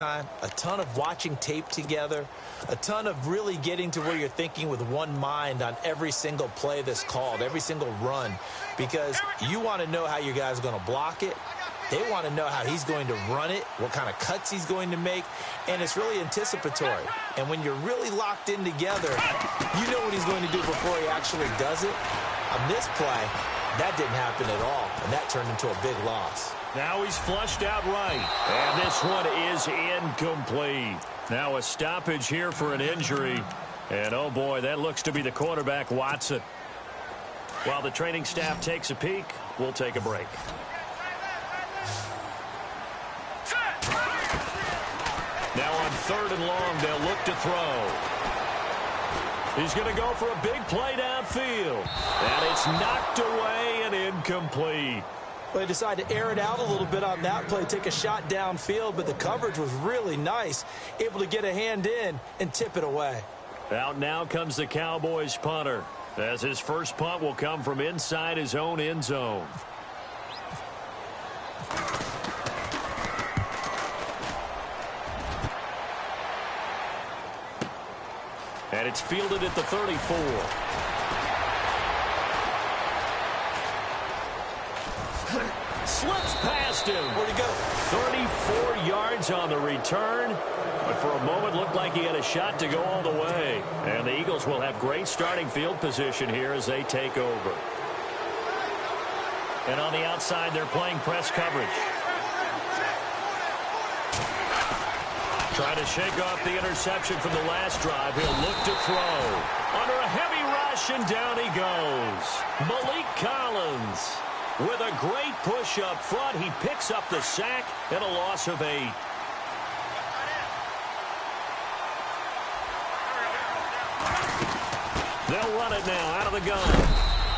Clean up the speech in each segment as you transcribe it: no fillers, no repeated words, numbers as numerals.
time, a ton of watching tape together, a ton of really getting to where you're thinking with one mind on every single play that's called, every single run, because you want to know how your guy's going to block it. They want to know how he's going to run it, what kind of cuts he's going to make, and it's really anticipatory. And when you're really locked in together, you know what he's going to do before he actually does it. On this play, that didn't happen at all, and that turned into a big loss. Now he's flushed out right, and this one is incomplete. Now a stoppage here for an injury, and oh boy, that looks to be the quarterback, Watson. While the training staff takes a peek, we'll take a break. Now on 3rd and long, they'll look to throw. He's going to go for a big play downfield, and it's knocked away and incomplete. Well, they decided to air it out a little bit on that play, take a shot downfield, but the coverage was really nice, able to get a hand in and tip it away. Out now comes the Cowboys punter, as his first punt will come from inside his own end zone. And it's fielded at the 34. Slips past him. Where'd he go? 34 yards on the return. But for a moment, looked like he had a shot to go all the way. And the Eagles will have great starting field position here as they take over. And on the outside, they're playing press coverage. Trying to shake off the interception from the last drive. He'll look to throw. Under a heavy rush, and down he goes. Malik Collins with a great push up front. He picks up the sack and a loss of 8. They'll run it now out of the gun.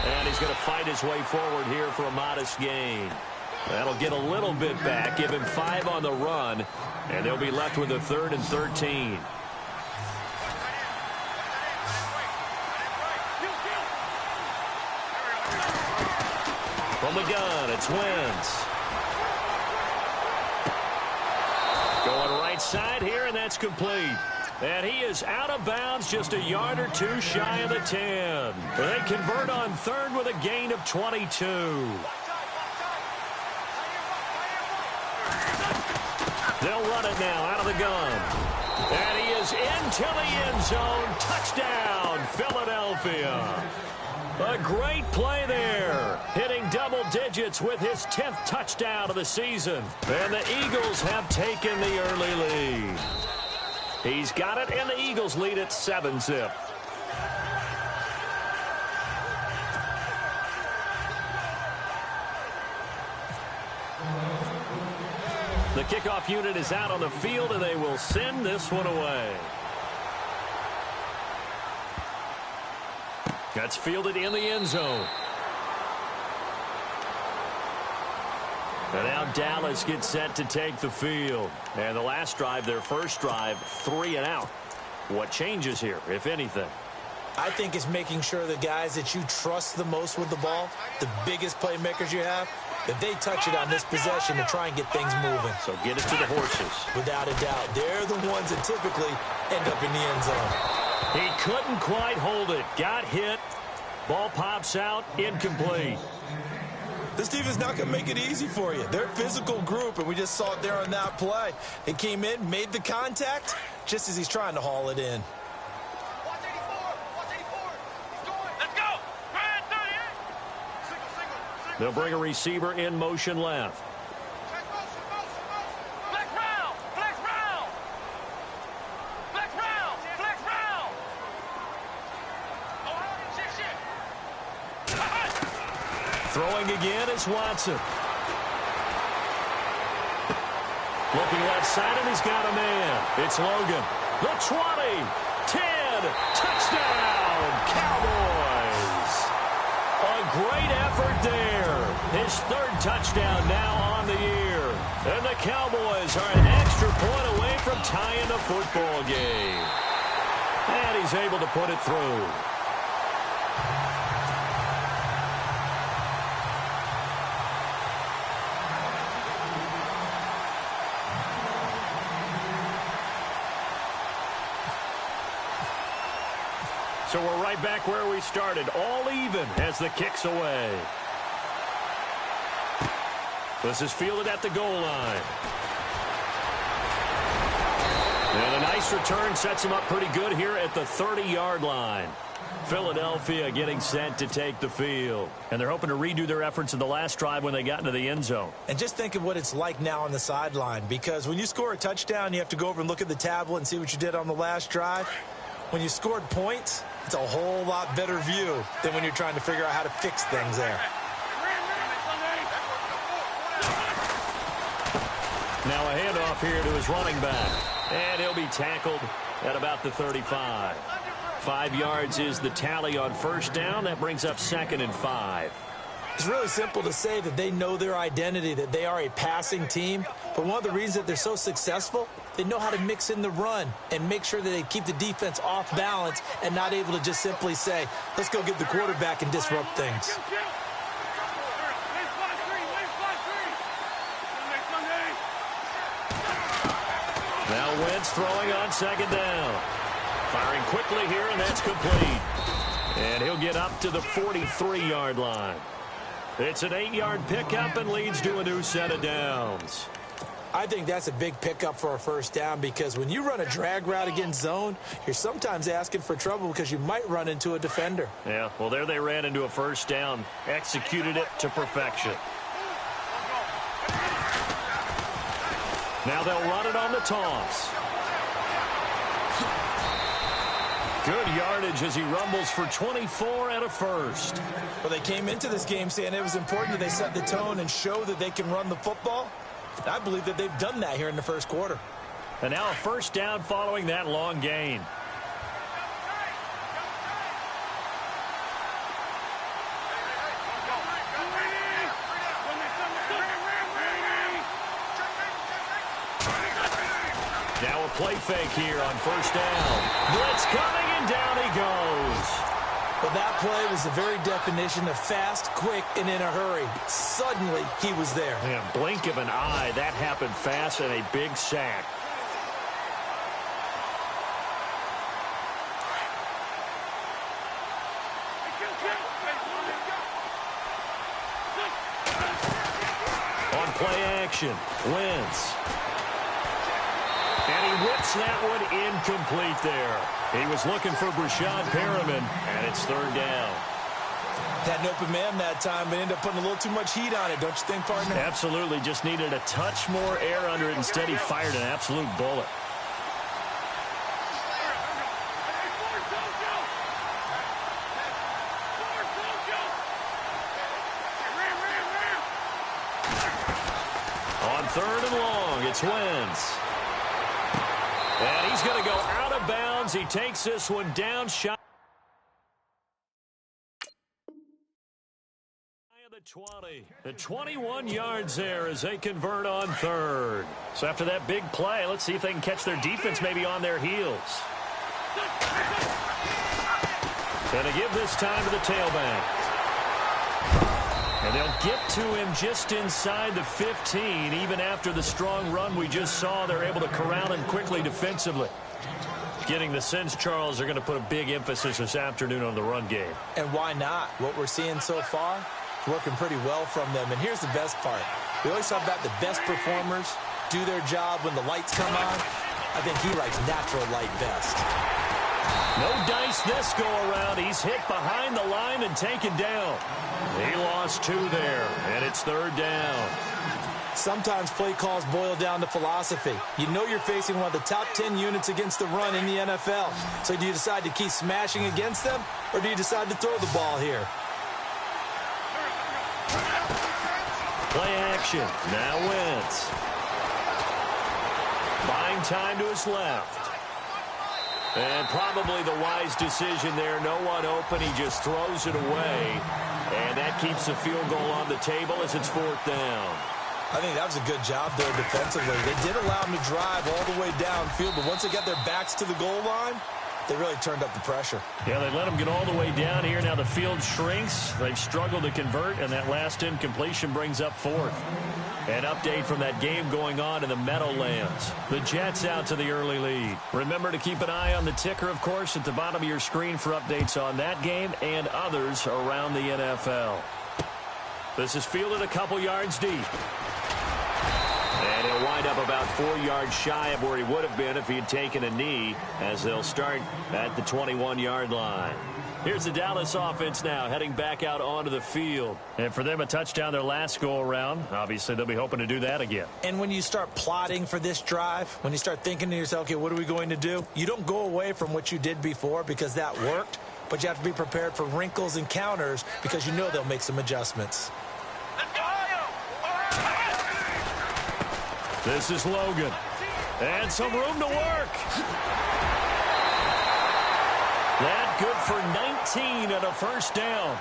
And he's going to fight his way forward here for a modest gain. That'll get a little bit back, give him 5 on the run, and they'll be left with a 3rd and 13. From the gun, it's Wentz. Going right side here, and that's complete. And he is out of bounds, just a yard or two shy of the 10. They convert on 3rd with a gain of 22. They'll run it now out of the gun. And he is into the end zone. Touchdown, Philadelphia. A great play there. Hitting double digits with his 10th touchdown of the season. And the Eagles have taken the early lead. He's got it, and the Eagles lead at 7-zip. The kickoff unit is out on the field, and they will send this one away. That's fielded in the end zone. And now Dallas gets set to take the field. And the last drive, their first drive, 3 and out. What changes here, if anything? I think it's making sure the guys that you trust the most with the ball, the biggest playmakers you have, that they touch it on this possession to try and get things moving. So get it to the horses. Without a doubt. They're the ones that typically end up in the end zone. He couldn't quite hold it. Got hit. Ball pops out. Incomplete. This defense not going to make it easy for you. They're a physical group, and we just saw it there on that play. They came in, made the contact, just as he's trying to haul it in. They'll bring a receiver in motion left. Throwing again is Watson. Looking left side, and he's got a man. It's Logan. The 20, 10, touchdown, Cowboys. A great effort there. His 3rd touchdown now on the year. And the Cowboys are an extra point away from tying the football game. And he's able to put it through. So we're right back where we started, all even as the kick's away. This is fielded at the goal line. And a nice return sets him up pretty good here at the 30-yard line. Philadelphia getting set to take the field. And they're hoping to redo their efforts in the last drive when they got into the end zone. And just think of what it's like now on the sideline, because when you score a touchdown, you have to go over and look at the tablet and see what you did on the last drive. When you scored points, it's a whole lot better view than when you're trying to figure out how to fix things there. Now a handoff here to his running back. And he'll be tackled at about the 35. 5 yards is the tally on first down. That brings up 2nd and 5. It's really simple to say that they know their identity, that they are a passing team. But one of the reasons that they're so successful, they know how to mix in the run and make sure that they keep the defense off balance and not able to just simply say, let's go get the quarterback and disrupt things. Now Wentz throwing on 2nd down. Firing quickly here, and that's complete. And he'll get up to the 43-yard line. It's an 8-yard pickup and leads to a new set of downs. I think that's a big pickup for a first down, because when you run a drag route against zone, you're sometimes asking for trouble because you might run into a defender. Yeah, well, there they ran into a first down, executed it to perfection. Now they'll run it on the toss. Good yardage as he rumbles for 24 and a first. Well, they came into this game saying it was important that they set the tone and show that they can run the football. I believe that they've done that here in the first quarter. And now a first down following that long gain. Now a play fake here on first down. Blitz coming, and down he goes. Well, that play was the very definition of fast, quick, and in a hurry. Suddenly, he was there. Yeah, blink of an eye. That happened fast, and a big sack. On play action, Wentz. And he whips that one incomplete there. He was looking for Brashad Perriman, and it's 3rd down. Had an open man that time, but ended up putting a little too much heat on it, don't you think, partner? Absolutely. Just needed a touch more air under it. Instead, he fired an absolute bullet. On 3rd and long, it's Wentz. And he's going to go out of bounds. He takes this one down shy of the 20. The 21 yards there as they convert on 3rd. So after that big play, let's see if they can catch their defense maybe on their heels. Going to give this time to the tailback. And they'll get to him just inside the 15. Even after the strong run we just saw, they're able to corral him quickly defensively. Getting the sense, Charles, they're going to put a big emphasis this afternoon on the run game. And why not? What we're seeing so far is working pretty well from them. And here's the best part. We always talk about the best performers do their job when the lights come on. I think he likes natural light best. No dice this go-around. He's hit behind the line and taken down. He lost 2 there, and it's 3rd down. Sometimes play calls boil down to philosophy. You know you're facing one of the top 10 units against the run in the NFL. So do you decide to keep smashing against them, or do you decide to throw the ball here? Play action. Now Wentz. Buying time to his left. And probably the wise decision there. No one open. He just throws it away. And that keeps the field goal on the table as it's 4th down. I think that was a good job there defensively. They did allow him to drive all the way downfield, but once they got their backs to the goal line, They really turned up the pressure. Yeah, they let them get all the way down here. Now the field shrinks. They've struggled to convert, and that last incompletion brings up fourth. An update from that game going on in the Meadowlands. The Jets out to the early lead. Remember to keep an eye on the ticker, of course, at the bottom of your screen for updates on that game and others around the NFL. This is fielded a couple yards deep. And he'll wind up about 4 yards shy of where he would have been if he had taken a knee, as they'll start at the 21-yard line. Here's the Dallas offense now, heading back out onto the field. And for them, a touchdown their last go-around. Obviously, they'll be hoping to do that again. And when you start plotting for this drive, when you start thinking to yourself, okay, what are we going to do? You don't go away from what you did before because that worked, but you have to be prepared for wrinkles and counters because you know they'll make some adjustments. This is Logan. And some room to work. That good for 19 and a first down.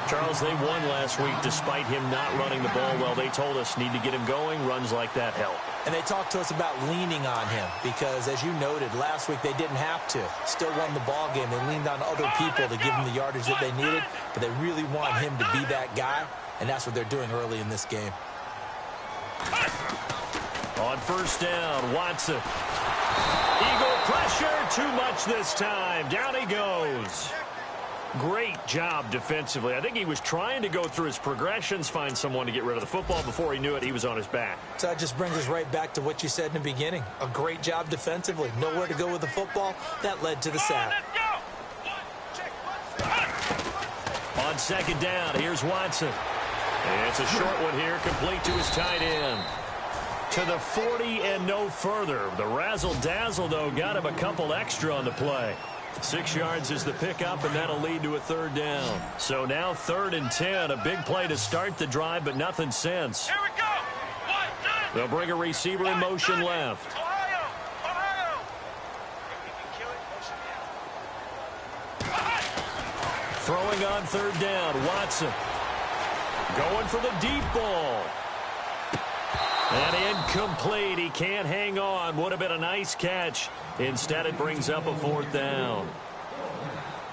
Charles, they won last week despite him not running the ball well. They told us need to get him going. Runs like that help. And they talked to us about leaning on him because, as you noted, last week they didn't have to. Still won the ball game. They leaned on other people to give them the yardage that they needed, but they really want him to be that guy, and that's what they're doing early in this game. On first down, Watson. Eagle pressure, too much this time. Down he goes. Great job defensively. I think he was trying to go through his progressions, find someone to get rid of the football. Before he knew it, he was on his back. So that just brings us right back to what you said in the beginning. A great job defensively. Nowhere to go with the football. That led to the sack. On second down, here's Watson. And it's a short one here, complete to his tight end. To the 40 and no further. The razzle-dazzle, though, got him a couple extra on the play. 6 yards is the pickup, and that'll lead to a third down. So now 3rd and 10. A big play to start the drive, but nothing since. Here we go. 1, 2. They'll bring a receiver in motion left. Throwing on third down, Watson. Going for the deep ball. And incomplete. He can't hang on. Would have been a nice catch. Instead, it brings up a 4th down.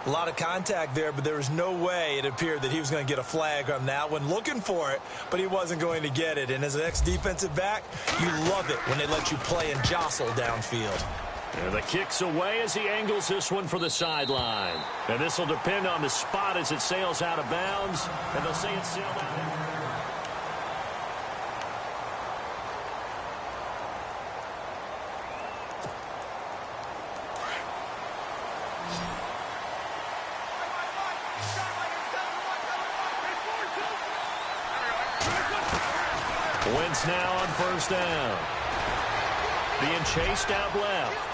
A lot of contact there, but there was no way it appeared that he was going to get a flag on that one. Looking for it, but he wasn't going to get it. And as an ex-defensive back, you love it when they let you play and jostle downfield. And the kick's away as he angles this one for the sideline. And this will depend on the spot as it sails out of bounds. And they'll say it's sailed out. Wentz now on first down. Being chased out left.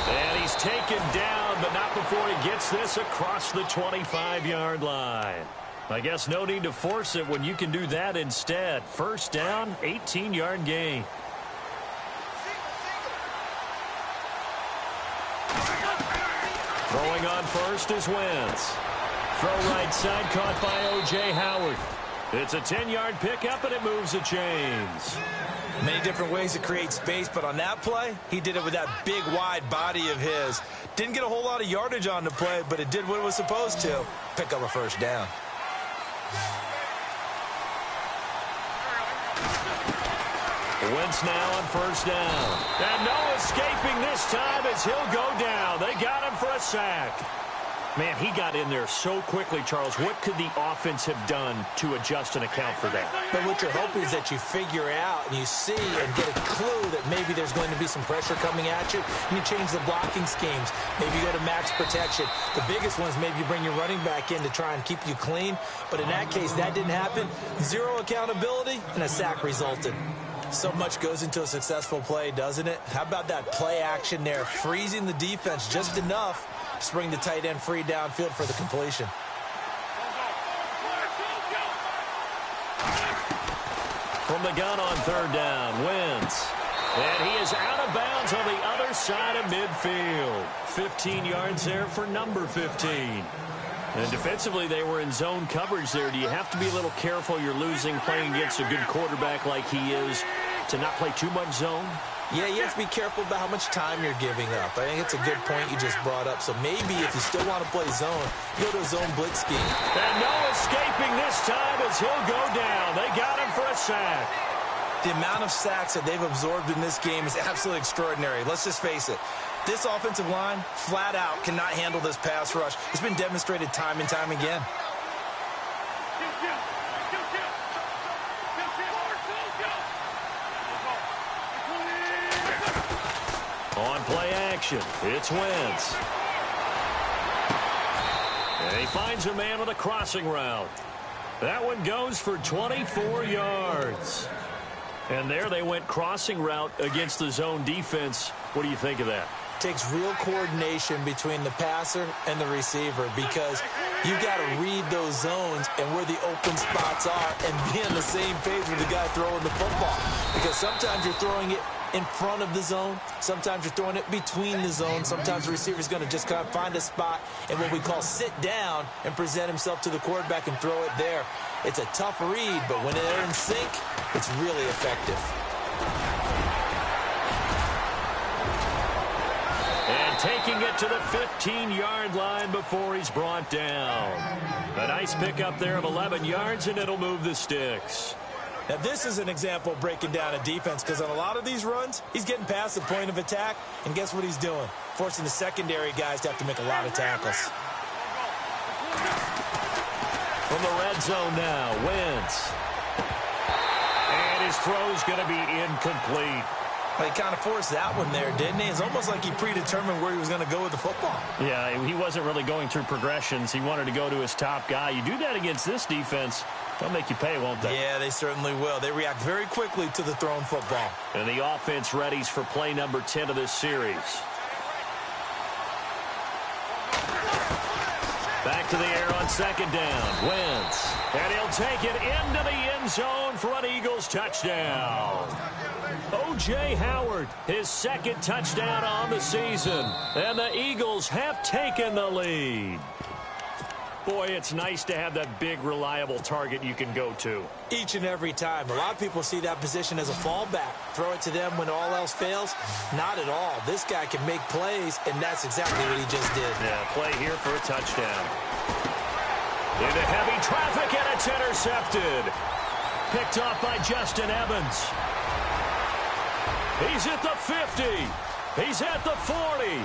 And he's taken down, but not before he gets this across the 25-yard line. I guess no need to force it when you can do that instead. First down, 18-yard gain. Throwing on first is Wentz. Throw right side, caught by O.J. Howard. It's a 10-yard pickup, and it moves the chains. Many different ways to create space, but on that play, he did it with that big, wide body of his. Didn't get a whole lot of yardage on the play, but it did what it was supposed to. Pick up a first down. Wentz now on first down. And no escaping this time as he'll go down. They got him for a sack. Man, he got in there so quickly, Charles. What could the offense have done to adjust and account for that? But what you're hoping is that you figure out and you see and get a clue that maybe there's going to be some pressure coming at you, and you change the blocking schemes. Maybe you go to max protection. The biggest one is maybe you bring your running back in to try and keep you clean. But in that case, that didn't happen. Zero accountability, and a sack resulted. So much goes into a successful play, doesn't it? How about that play action there, freezing the defense just enough to bring the tight end free downfield for the completion. From the gun on third down, Wentz. And he is out of bounds on the other side of midfield. 15 yards there for number 15. And defensively, they were in zone coverage there. Do you have to be a little careful? You're losing playing against a good quarterback like he is to not play too much zone? Yeah, you have to be careful about how much time you're giving up. I think it's a good point you just brought up. So maybe if you still want to play zone, go to a zone blitz scheme. And no escaping this time as he'll go down. They got him for a sack. The amount of sacks that they've absorbed in this game is absolutely extraordinary. Let's just face it. This offensive line, flat out, cannot handle this pass rush. It's been demonstrated time and time again. On play action, it's Wentz. And he finds a man with a crossing route. That one goes for 24 yards. And there they went crossing route against the zone defense. What do you think of that? Takes real coordination between the passer and the receiver because you've got to read those zones and where the open spots are and be on the same page with the guy throwing the football. Because sometimes you're throwing it in front of the zone. Sometimes you're throwing it between the zone. Sometimes the receiver's going to just kind of find a spot and what we call sit down and present himself to the quarterback and throw it there. It's a tough read, but when they're in sync, it's really effective. And taking it to the 15-yard line before he's brought down. A nice pickup there of 11 yards, and it'll move the sticks. Now, this is an example of breaking down a defense because on a lot of these runs, he's getting past the point of attack, and guess what he's doing? Forcing the secondary guys to have to make a lot of tackles. From the red zone now, Wentz. And his throw's going to be incomplete. Well, he kind of forced that one there, didn't he? It's almost like he predetermined where he was going to go with the football. Yeah, he wasn't really going through progressions. He wanted to go to his top guy. You do that against this defense, they'll make you pay, won't they? Yeah, they certainly will. They react very quickly to the thrown football. And the offense readies for play number 10 of this series. Back to the air on second down. Wentz. And he'll take it into the end zone for an Eagles touchdown. O.J. Howard, his second touchdown on the season. And the Eagles have taken the lead. Boy, it's nice to have that big, reliable target you can go to. Each and every time. A lot of people see that position as a fallback. Throw it to them when all else fails. Not at all. This guy can make plays, and that's exactly what he just did. Yeah, play here for a touchdown. Into heavy traffic, and it's intercepted. Picked off by Justin Evans. He's at the 50. He's at the 40.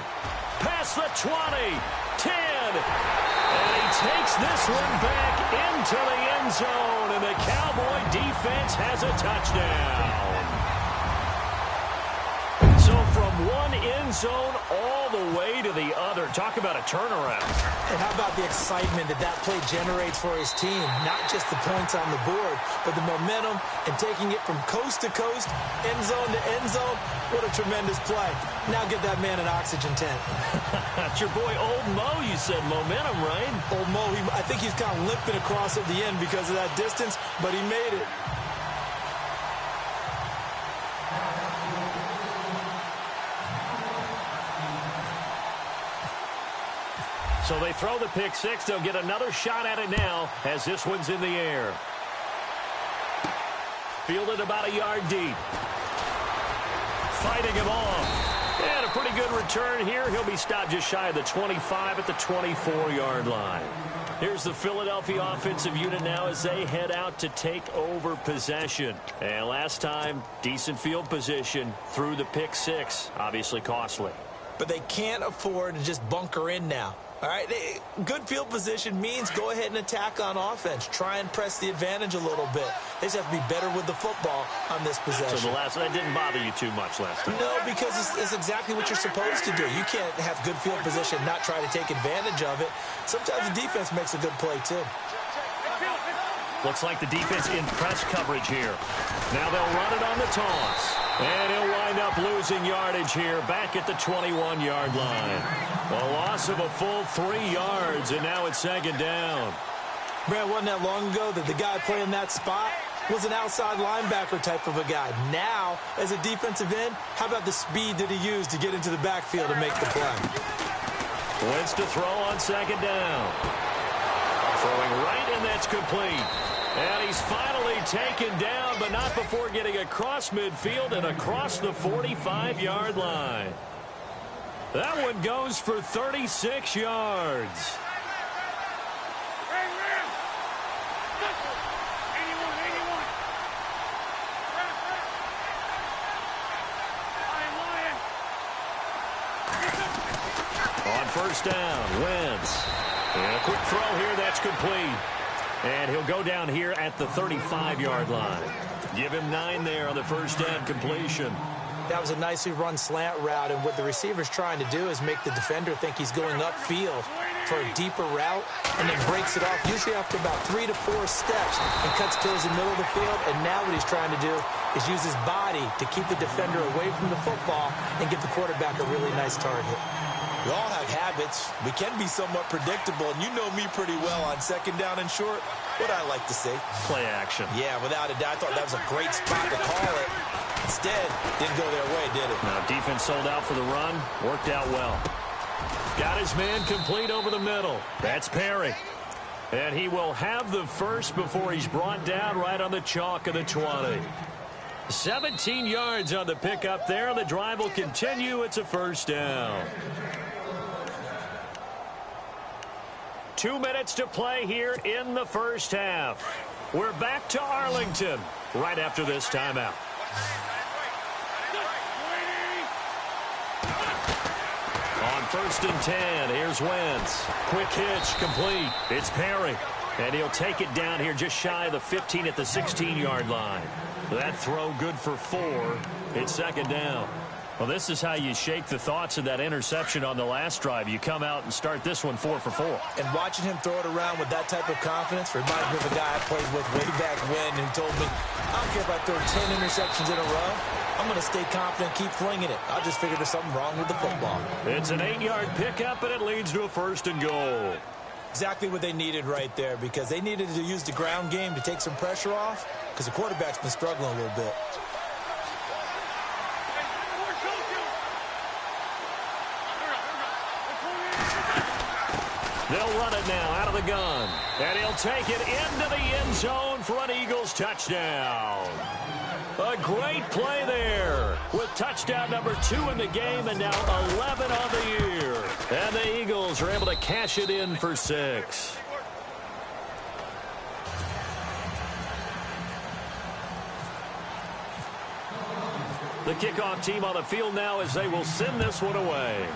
Past the 20. 10. And he takes this one back into the end zone. And the Cowboy defense has a touchdown. So from one end zone all the way to the other. Talk about a turnaround. And how about the excitement that that play generates for his team? Not just the points on the board, but the momentum and taking it from coast to coast, end zone to end zone. What a tremendous play. Now get that man an oxygen tent. That's your boy Old Mo, you said. Momentum, right? Old Mo, I think he's kind of limping across at the end because of that distance, but he made it. So they throw the pick six. They'll get another shot at it now as this one's in the air. Fielded about a yard deep. Fighting him off. And a pretty good return here. He'll be stopped just shy of the 25 at the 24-yard line. Here's the Philadelphia offensive unit now as they head out to take over possession. And last time, decent field position through the pick six. Obviously costly. But they can't afford to just bunker in now. All right, good field position means go ahead and attack on offense. Try and press the advantage a little bit. They just have to be better with the football on this possession. So that didn't bother you too much last time? No, because it's exactly what you're supposed to do. You can't have good field position, not try to take advantage of it. Sometimes the defense makes a good play, too. Looks like the defense in press coverage here. Now they'll run it on the toss. And he'll wind up losing yardage here back at the 21-yard line. A loss of a full 3 yards, and now it's second down. Brad, wasn't that long ago that the guy playing that spot was an outside linebacker type of a guy. Now, as a defensive end, how about the speed that he used to get into the backfield and make the play? Wentz to throw on second down. Throwing right, and that's complete. And he's finally taken down, but not before getting across midfield and across the 45-yard line. That one goes for 36 yards. On first down, Wentz. And a quick throw here, that's complete. And he'll go down here at the 35-yard line. Give him 9 there on the first down completion. That was a nicely run slant route, and what the receiver's trying to do is make the defender think he's going upfield for a deeper route, and then breaks it off, usually after about 3 to 4 steps, and cuts towards the middle of the field. And now what he's trying to do is use his body to keep the defender away from the football and give the quarterback a really nice target. We all have habits. We can be somewhat predictable, and you know me pretty well on second down and short. What I like to say. Play action. Yeah, without a doubt. I thought that was a great spot to call it. Instead, didn't go their way, did it? Now, defense sold out for the run. Worked out well. Got his man complete over the middle. That's Perry. And he will have the first before he's brought down right on the chalk of the 20. 17 yards on the pickup there. The drive will continue. It's a first down. 2 minutes to play here in the first half. We're back to Arlington right after this timeout. On first and 10, here's Wentz. Quick hitch, complete. It's Perry. And he'll take it down here just shy of the 15 at the 16-yard line. That throw good for 4. It's second down. Well, this is how you shake the thoughts of that interception on the last drive. You come out and start this one 4 for 4. And watching him throw it around with that type of confidence reminds me of a guy I played with way back when who told me, I don't care if I throw 10 interceptions in a row. I'm going to stay confident, keep flinging it. I just figured there's something wrong with the football. It's an 8-yard pickup, and it leads to a first and goal. Exactly what they needed right there, because they needed to use the ground game to take some pressure off, because the quarterback's been struggling a little bit. They'll run it now out of the gun. And he'll take it into the end zone for an Eagles touchdown. A great play there with touchdown number 2 in the game and now 11 on the year. And the Eagles are able to cash it in for 6. The kickoff team on the field now as they will send this one away.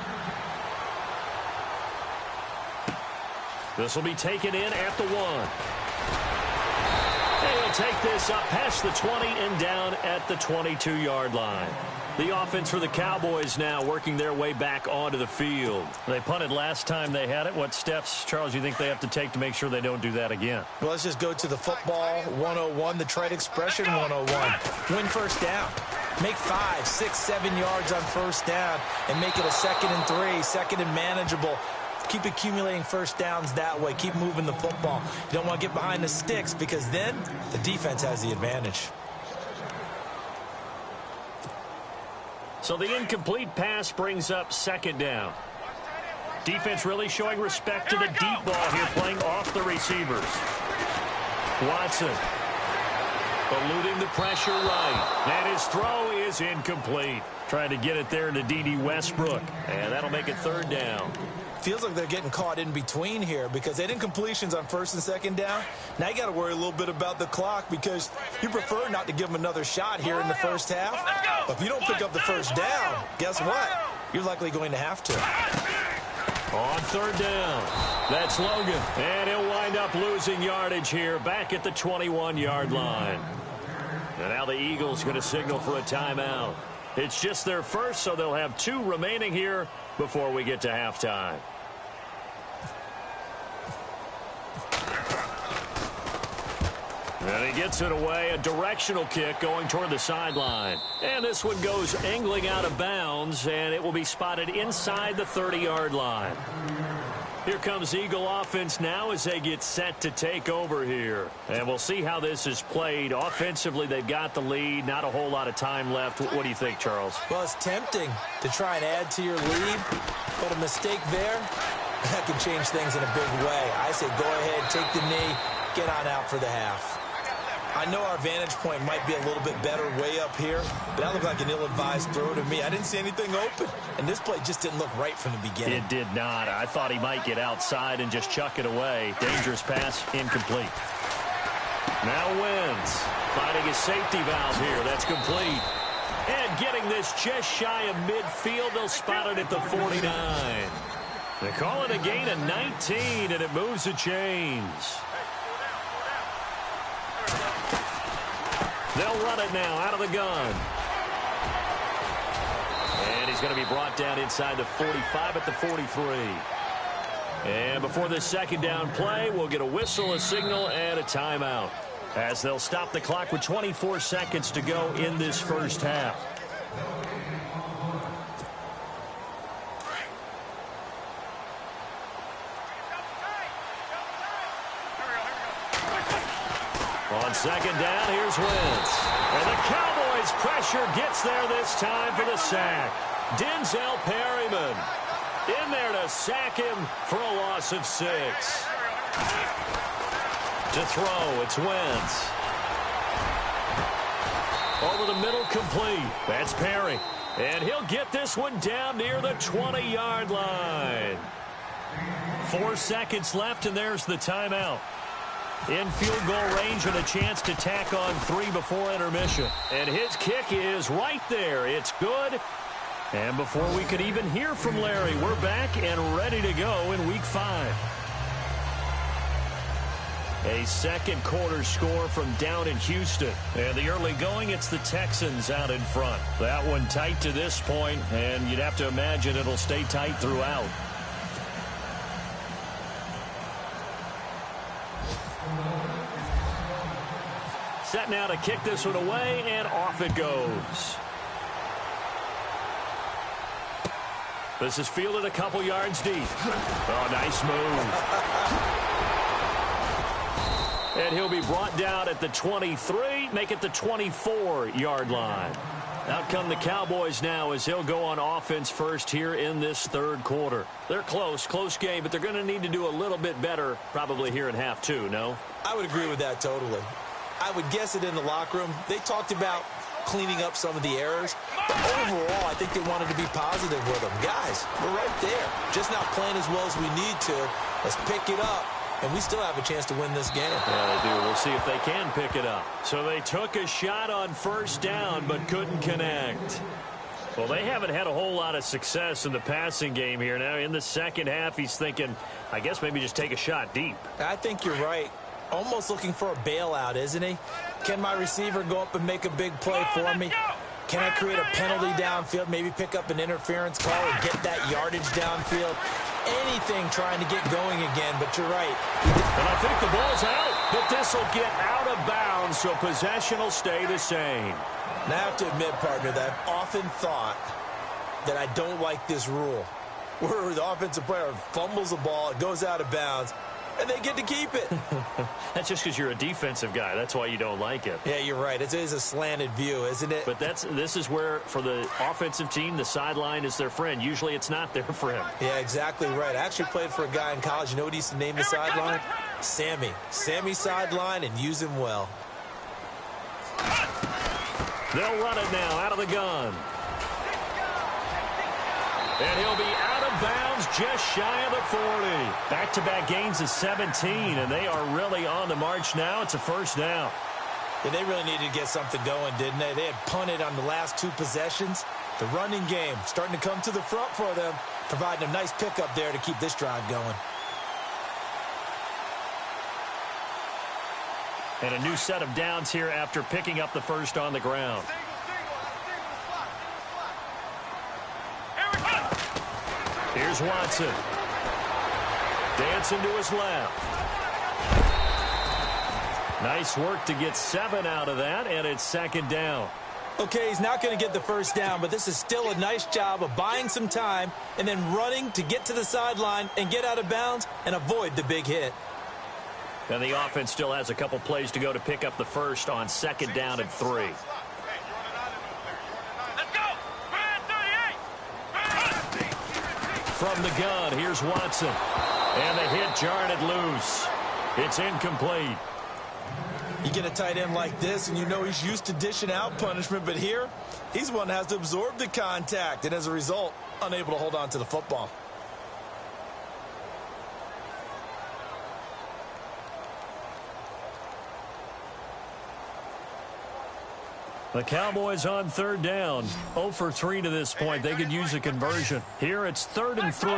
This will be taken in at the 1. And he'll take this up past the 20 and down at the 22-yard line. The offense for the Cowboys now working their way back onto the field. They punted last time they had it. What steps, Charles, you think they have to take to make sure they don't do that again? Well, let's just go to the football 101, the trite expression 101. Win first down. Make 5, 6, 7 yards on first down and make it a 2nd and 3, second and manageable. Keep accumulating first downs that way. Keep moving the football. You don't want to get behind the sticks because then the defense has the advantage. So the incomplete pass brings up second down. Defense really showing respect to the deep ball here, playing off the receivers. Watson eluding the pressure right. And his throw is incomplete. Trying to get it there to D.D. Westbrook. And that'll make it third down. Feels like they're getting caught in between here because they had incompletions on first and second down. Now you got to worry a little bit about the clock because you prefer not to give them another shot here in the first half. But if you don't pick up the first down, guess what? You're likely going to have to. On third down, that's Logan. And he'll wind up losing yardage here back at the 21-yard line. And now the Eagles going to signal for a timeout. It's just their first, so they'll have 2 remaining here before we get to halftime. And he gets it away, a directional kick going toward the sideline. And this one goes angling out of bounds, and it will be spotted inside the 30-yard line. Here comes Eagle offense now as they get set to take over here. And we'll see how this is played. Offensively, they've got the lead. Not a whole lot of time left. What do you think, Charles? Well, it's tempting to try and add to your lead, but a mistake there, that can change things in a big way. I say go ahead, take the knee, get on out for the half. I know our vantage point might be a little bit better way up here, but that looked like an ill-advised throw to me. I didn't see anything open, and this play just didn't look right from the beginning. It did not. I thought he might get outside and just chuck it away. Dangerous pass, incomplete. Now Wentz finding his safety valve here. That's complete. And getting this just shy of midfield. They'll spot it at the 49. They call it a gain of 19, and it moves the chains. They'll run it now out of the gun. And he's going to be brought down inside the 45 at the 43. And before this second down play, we'll get a whistle, a signal, and a timeout, as they'll stop the clock with 24 seconds to go in this first half. On second down, here's Wentz. And the Cowboys' pressure gets there this time for the sack. Denzel Perryman in there to sack him for a loss of 6. To throw, it's Wentz. Over the middle, complete. That's Perry. And he'll get this one down near the 20-yard line. 4 seconds left, and there's the timeout. In field goal range and a chance to tack on 3 before intermission. And his kick is right there. It's good. And before we could even hear from Larry, we're back and ready to go in Week 5. A second quarter score from down in Houston. And the early going, it's the Texans out in front. That one tight to this point, and you'd have to imagine it'll stay tight throughout. Set now to kick this one away, and off it goes. This is fielded a couple yards deep. Oh, nice move. And he'll be brought down at the 23, make it the 24-yard line. Out come the Cowboys now as he'll go on offense first here in this third quarter. They're close game, but they're going to need to do a little bit better probably here in half 2, no? I would agree with that totally. I would guess it in the locker room. They talked about cleaning up some of the errors, but overall, I think they wanted to be positive with them. Guys, we're right there. Just not playing as well as we need to. Let's pick it up, and we still have a chance to win this game. Yeah, they do. We'll see if they can pick it up. So they took a shot on first down, but couldn't connect. Well, they haven't had a whole lot of success in the passing game here. Now, in the second half, he's thinking, I guess maybe just take a shot deep. I think you're right. Almost looking for a bailout, isn't he? Can my receiver go up and make a big play for me? Can I create a penalty downfield, maybe pick up an interference call or get that yardage downfield? Anything trying to get going again, but you're right. And I think the ball's out, but this will get out of bounds, so possession will stay the same. Now, I have to admit, partner, that I've often thought that I don't like this rule, where the offensive player fumbles the ball, it goes out of bounds, and they get to keep it. That's just because you're a defensive guy. That's why you don't like it. Yeah, you're right. It is a slanted view, isn't it? But this is where, for the offensive team, the sideline is their friend. Usually it's not their friend. Yeah, exactly right. I actually played for a guy in college. You know what he used to name the sideline? Sammy. Sammy sideline, and use him well. They'll run it now out of the gun. And he'll be out of bounds just shy of the 40. Back-to-back gains of 17, and they are really on the march now. It's a first down. Yeah, they really needed to get something going, didn't they? They had punted on the last 2 possessions. The running game starting to come to the front for them, providing a nice pickup there to keep this drive going. And a new set of downs here after picking up the first on the ground. Here's Watson. Dancing to his left. Nice work to get 7 out of that, and it's second down. Okay, he's not going to get the first down, but this is still a nice job of buying some time and then running to get to the sideline and get out of bounds and avoid the big hit. And the offense still has a couple plays to go to pick up the first on second down and 3. From the gun, here's Watson. And the hit jarred it loose. It's incomplete. You get a tight end like this, and you know he's used to dishing out punishment, but here, he's one that has to absorb the contact, and as a result, unable to hold on to the football. The Cowboys on third down. 0 for 3 to this point. They could use a conversion. Here it's 3rd and 3.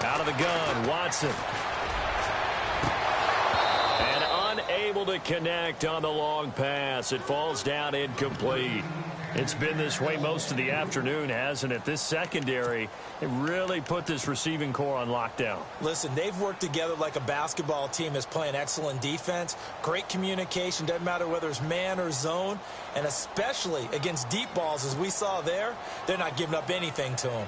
Out of the gun, Watson. And unable to connect on the long pass. It falls down incomplete. It's been this way most of the afternoon, hasn't it? This secondary, it really put this receiving core on lockdown. Listen, they've worked together like a basketball team that's playing excellent defense. Great communication, doesn't matter whether it's man or zone. And especially against deep balls, as we saw there, they're not giving up anything to them.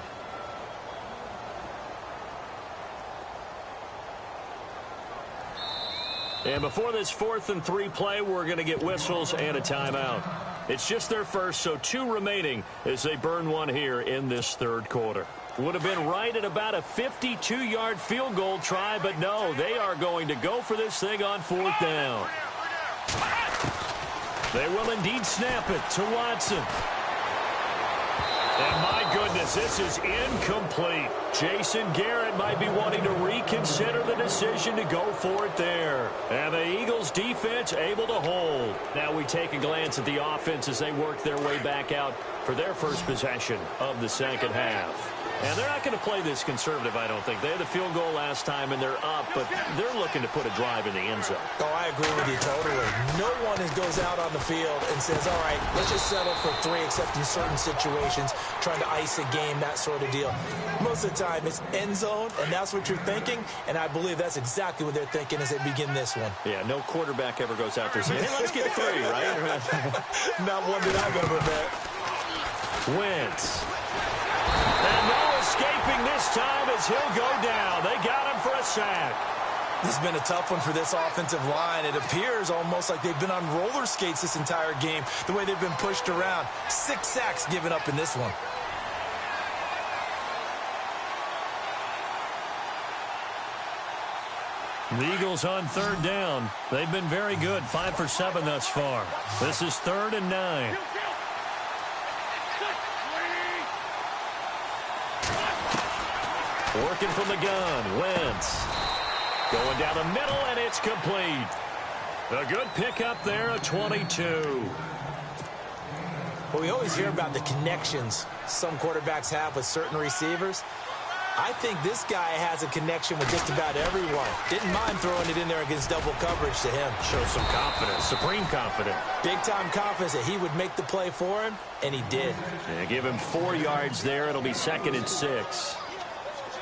And before this 4th and 3 play, we're going to get whistles and a timeout. It's just their first, so 2 remaining as they burn one here in this 3rd quarter. Would have been right at about a 52-yard field goal try, but no, they are going to go for this thing on 4th down. They will indeed snap it to Watson. And my goodness, this is incomplete. Jason Garrett might be wanting to reconsider the decision to go for it there. And the Eagles defense able to hold. Now we take a glance at the offense as they work their way back out for their first possession of the second half. And they're not going to play this conservative, I don't think. They had the field goal last time, and they're up, but they're looking to put a drive in the end zone. Oh, I agree with you totally. No one goes out on the field and says, all right, let's just settle for 3, except in certain situations, trying to ice a game, that sort of deal. Most of the time, it's end zone, and that's what you're thinking, and I believe that's exactly what they're thinking as they begin this one. Yeah, no quarterback ever goes out there saying, hey, let's get 3, right? Not one that I've ever met. Wentz. And no escaping this time as he'll go down. They got him for a sack. This has been a tough one for this offensive line. It appears almost like they've been on roller skates this entire game, the way they've been pushed around. 6 sacks given up in this one. The Eagles on 3rd down. They've been very good, 5 for 7 thus far. This is 3rd and 9. Working from the gun, Wentz. Going down the middle, and it's complete. A good pickup there, a 22. Well, we always hear about the connections some quarterbacks have with certain receivers. I think this guy has a connection with just about everyone. Didn't mind throwing it in there against double coverage to him. Shows some confidence, supreme confidence. Big-time confidence that he would make the play for him, and he did. Yeah, give him 4 yards there. It'll be 2nd and 6.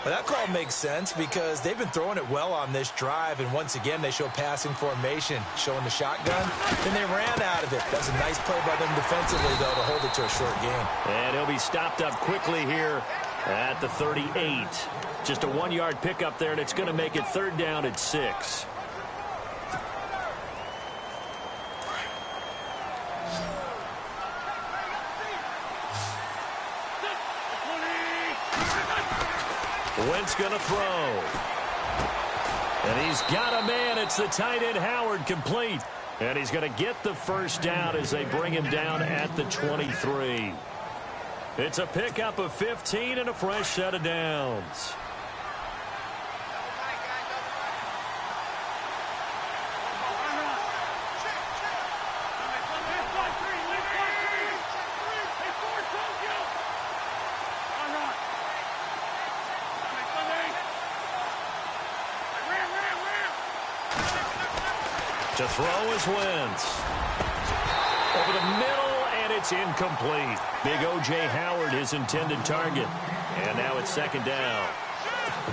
Well, that call makes sense because they've been throwing it well on this drive, and once again, they show passing formation, showing the shotgun. Then they ran out of it. That's a nice play by them defensively, though, to hold it to a short game. And he'll be stopped up quickly here at the 38. Just a 1-yard pickup there, and it's going to make it 3rd down at 6. Wentz going to throw. And he's got a man. It's the tight end, Howard, complete. And he's going to get the first down as they bring him down at the 23. It's a pickup of 15 and a fresh set of downs. To throw is Wentz. Over the middle, and it's incomplete. Big O.J. Howard, his intended target. And now it's 2nd down.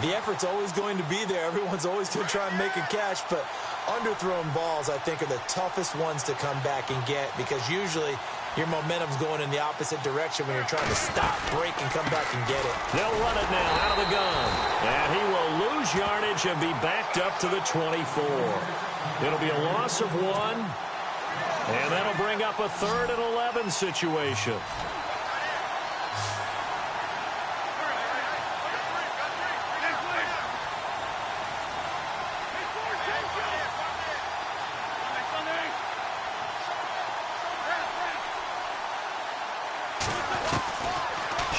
The effort's always going to be there. Everyone's always going to try and make a catch, but underthrown balls, I think, are the toughest ones to come back and get because usually your momentum's going in the opposite direction when you're trying to stop, break, and come back and get it. They'll run it now out of the gun. And he will lose yardage and be backed up to the 24. It'll be a loss of 1. And that'll bring up a 3rd and 11 situation.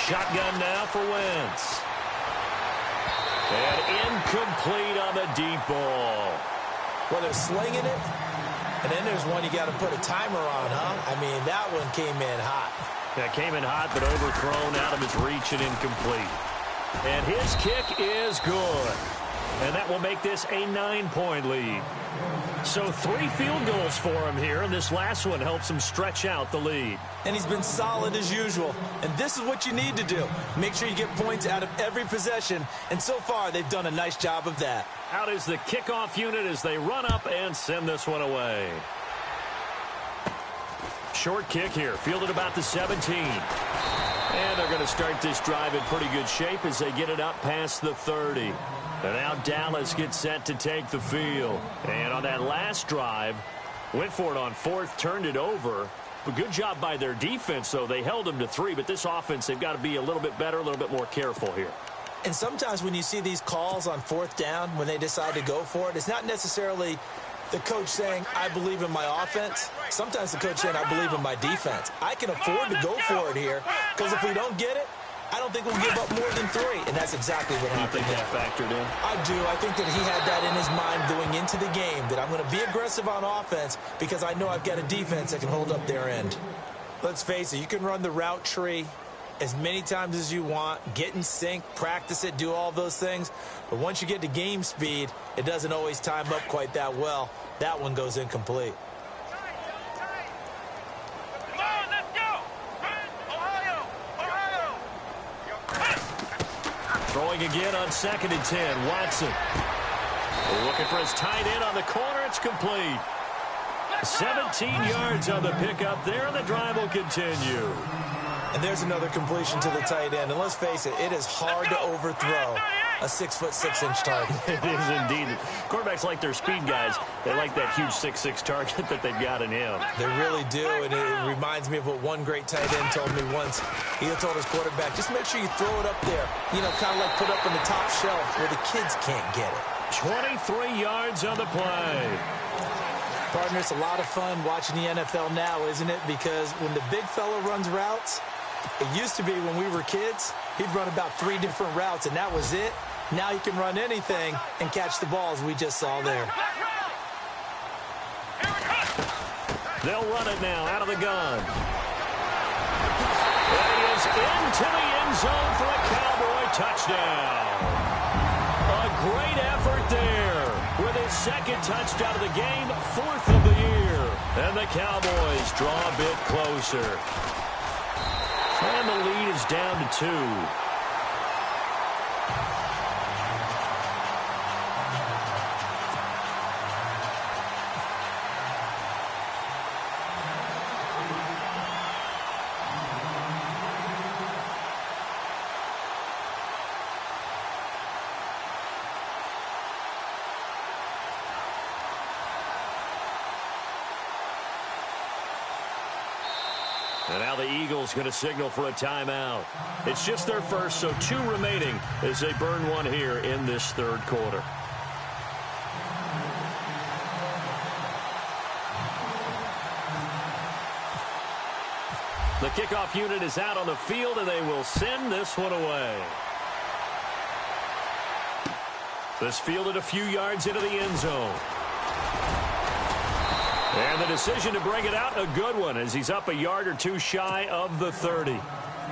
shotgun now for Wentz. And incomplete on the deep ball. Well, they're slinging it, and then there's one you got to put a timer on, huh? I mean, that one came in hot. Yeah, came in hot, but overthrown, out of his reach and incomplete. And his kick is good. And that will make this a 9-point lead. So 3 field goals for him here, and this last one helps him stretch out the lead. And he's been solid as usual. And this is what you need to do. Make sure you get points out of every possession. And so far, they've done a nice job of that. Out is the kickoff unit as they run up and send this one away. Short kick here, fielded about the 17. And they're going to start this drive in pretty good shape as they get it up past the 30. And now Dallas gets set to take the field. And on that last drive, went for it on 4th, turned it over. But good job by their defense, though. They held them to 3, but this offense, they've got to be a little bit better, a little bit more careful here. And sometimes when you see these calls on 4th down, when they decide to go for it, it's not necessarily the coach saying, I believe in my offense. Sometimes the coach saying, I believe in my defense. I can afford to go for it here, because if we don't get it, I don't think we'll give up more than 3. And that's exactly what happened. You think that factored in? I do. I think that he had that in his mind going into the game, that I'm going to be aggressive on offense because I know I've got a defense that can hold up their end. Let's face it, you can run the route tree as many times as you want, get in sync, practice it, do all those things. But once you get to game speed, it doesn't always time up quite that well. That one goes incomplete. Throwing again on 2nd and 10. Watson. Looking for his tight end on the corner. It's complete. 17 yards on the pickup there, and the drive will continue. And there's another completion to the tight end. And let's face it, it is hard to overthrow a 6'6" target. It is indeed. Quarterbacks like their speed guys. They like that huge 6'6" target that they've got in him. They really do, and it reminds me of what one great tight end told me once. He told his quarterback, just make sure you throw it up there. You know, kind of like put up on the top shelf where the kids can't get it. 23 yards on the play. Partner, it's a lot of fun watching the NFL now, isn't it? Because when the big fella runs routes, it used to be when we were kids, he'd run about 3 different routes, and that was it. Now he can run anything and catch the balls we just saw there. They'll run it now out of the gun. It is into the end zone for a Cowboy touchdown. A great effort there with his 2nd touchdown of the game, 4th of the year. And the Cowboys draw a bit closer. And the lead is down to 2. And now the Eagles going to signal for a timeout. It's just their first, so 2 remaining as they burn one here in this 3rd quarter. The kickoff unit is out on the field, and they will send this one away. This fielded a few yards into the end zone. And the decision to bring it out, a good one, as he's up a yard or 2 shy of the 30.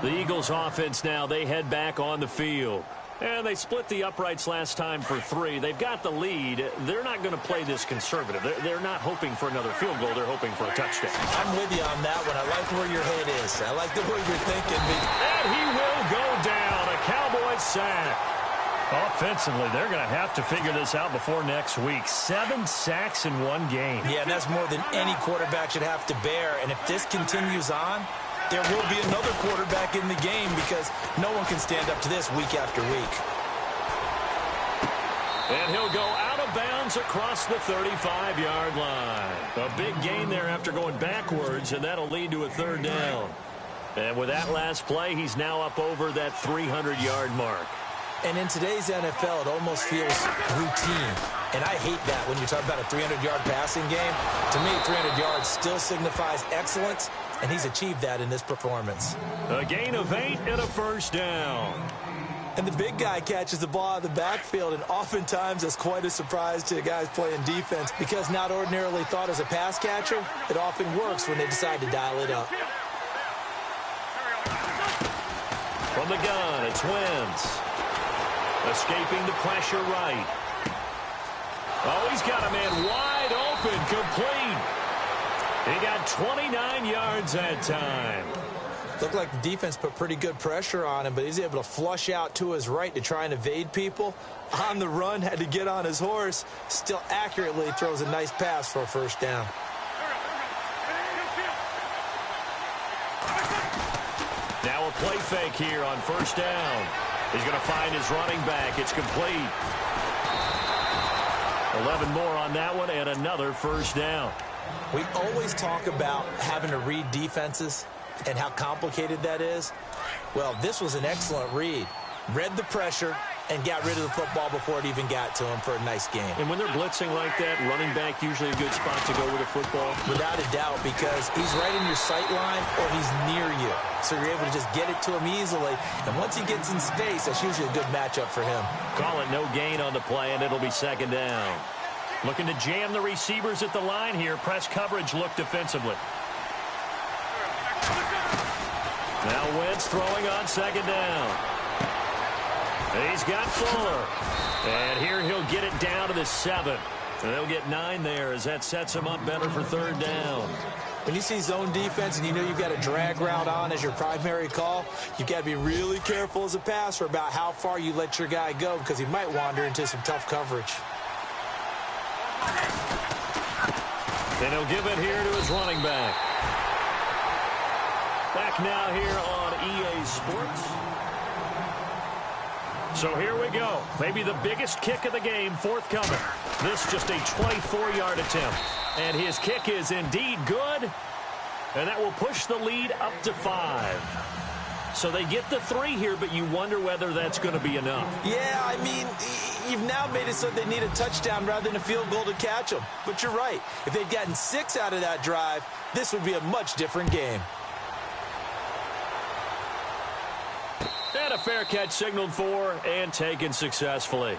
The Eagles offense now, they head back on the field. And they split the uprights last time for 3. They've got the lead. They're not going to play this conservative. They're not hoping for another field goal. They're hoping for a touchdown. I'm with you on that one. I like where your head is. I like the way you're thinking. And he will go down. A Cowboy sack. Offensively, they're going to have to figure this out before next week. 7 sacks in 1 game. Yeah, and that's more than any quarterback should have to bear. And if this continues on, there will be another quarterback in the game because no one can stand up to this week after week. And he'll go out of bounds across the 35-yard line. A big gain there after going backwards, and that'll lead to a 3rd down. And with that last play, he's now up over that 300-yard mark. And in today's NFL, it almost feels routine. And I hate that when you talk about a 300-yard passing game. To me, 300 yards still signifies excellence, and he's achieved that in this performance. A gain of 8 and a first down. And the big guy catches the ball out of the backfield, and oftentimes that's quite a surprise to the guys playing defense because not ordinarily thought as a pass catcher, it often works when they decide to dial it up. From the gun, it's Wentz. Escaping the pressure right. Oh, he's got a man wide open, complete. He got 29 yards that time. Looked like the defense put pretty good pressure on him, but he's able to flush out to his right to try and evade people. On the run, had to get on his horse. Still accurately throws a nice pass for a first down. Now a play fake here on first down. He's going to find his running back. It's complete. 11 more on that one and another first down. We always talk about having to read defenses and how complicated that is. Well, this was an excellent read. Read the pressure and got rid of the football before it even got to him for a nice game. And when they're blitzing like that, running back usually a good spot to go with a football? Without a doubt, because he's right in your sight line or he's near you. So you're able to just get it to him easily. And once he gets in space, that's usually a good matchup for him. Call it no gain on the play, and it'll be second down. Looking to jam the receivers at the line here. Press coverage look defensively. Now Wentz throwing on second down. He's got Fuller. And here he'll get it down to the 7. And they'll get 9 there as that sets him up better for third down. When you see zone defense and you know you've got a drag route on as your primary call, you've got to be really careful as a passer about how far you let your guy go because he might wander into some tough coverage. Then he'll give it here to his running back. Back now here on EA Sports. So here we go. Maybe the biggest kick of the game forthcoming. This just a 24-yard attempt. And his kick is indeed good. And that will push the lead up to 5. So they get the 3 here, but you wonder whether that's going to be enough. Yeah, I mean, you've now made it so they need a touchdown rather than a field goal to catch them. But you're right. If they'd gotten 6 out of that drive, this would be a much different game. And a fair catch signaled for and taken successfully.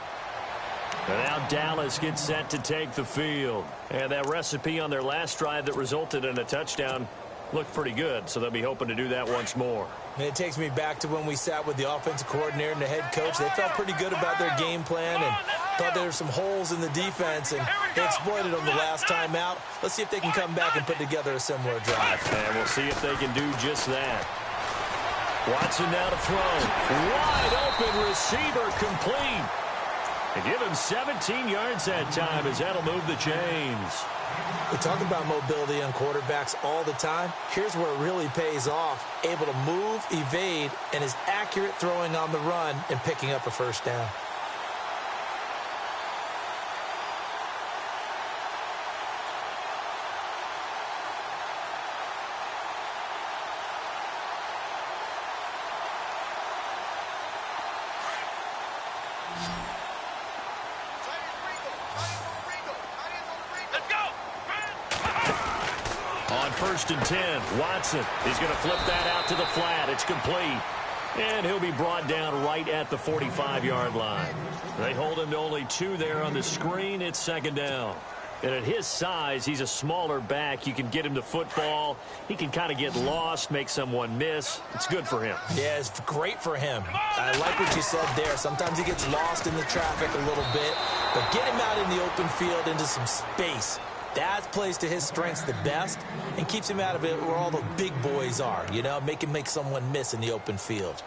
And now Dallas gets set to take the field. And that recipe on their last drive that resulted in a touchdown looked pretty good, so they'll be hoping to do that once more. And it takes me back to when we sat with the offensive coordinator and the head coach. They felt pretty good about their game plan and thought there were some holes in the defense, and they exploited them the last time out. Let's see if they can come back and put together a similar drive. And we'll see if they can do just that. Watson now to throw. Wide open receiver complete. And give him 17 yards that time as that'll move the chains. We talk about mobility on quarterbacks all the time. Here's where it really pays off. Able to move, evade, and is accurate throwing on the run and picking up a first down. First and 10, Watson. He's going to flip that out to the flat. It's complete. And he'll be brought down right at the 45-yard line. They hold him to only 2 there on the screen. It's second down. And at his size, he's a smaller back. You can get him the football. He can kind of get lost, make someone miss. It's good for him. Yeah, it's great for him. I like what you said there. Sometimes he gets lost in the traffic a little bit. But get him out in the open field into some space. That plays to his strengths the best and keeps him out of it where all the big boys are, you know, make someone miss in the open field.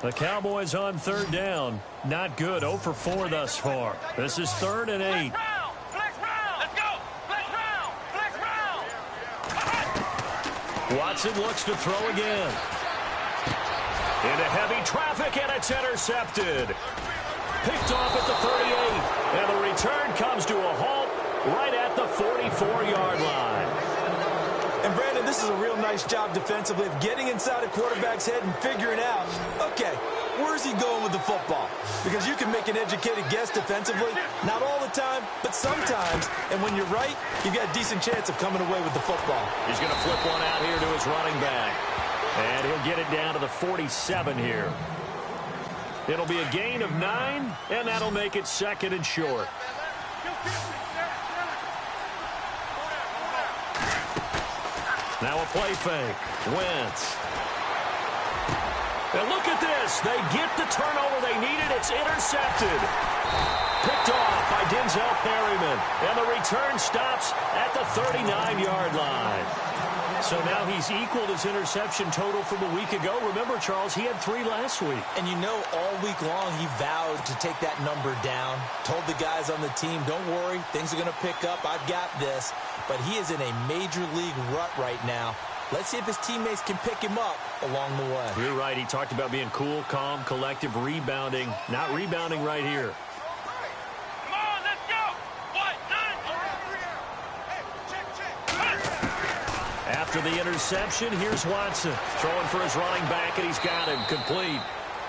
The Cowboys on third down. Not good. 0 for 4 thus far. This is 3rd and 8. Watson looks to throw again. Into heavy traffic, and it's intercepted. Picked off at the 38, and the return comes to a halt right at the 44-yard line. And, Brandon, this is a real nice job defensively of getting inside a quarterback's head and figuring out, okay, where's he going with the football? Because you can make an educated guess defensively, not all the time, but sometimes. And when you're right, you've got a decent chance of coming away with the football. He's going to flip one out here to his running back. And he'll get it down to the 47 here. It'll be a gain of 9, and that'll make it 2nd and short. Now a play fake. Wentz. And look at this. They get the turnover they needed. It's intercepted. Picked off by Denzel Perryman. And the return stops at the 39-yard line. So now he's equaled his interception total from a week ago. Remember, Charles, he had 3 last week. And you know, all week long he vowed to take that number down. Told the guys on the team, don't worry, things are going to pick up. I've got this. But he is in a major league rut right now. Let's see if his teammates can pick him up along the way. You're right. He talked about being cool, calm, collective, rebounding. Not rebounding right here. Come on, let's go. After the interception, here's Watson. Throwing for his running back, and he's got him complete.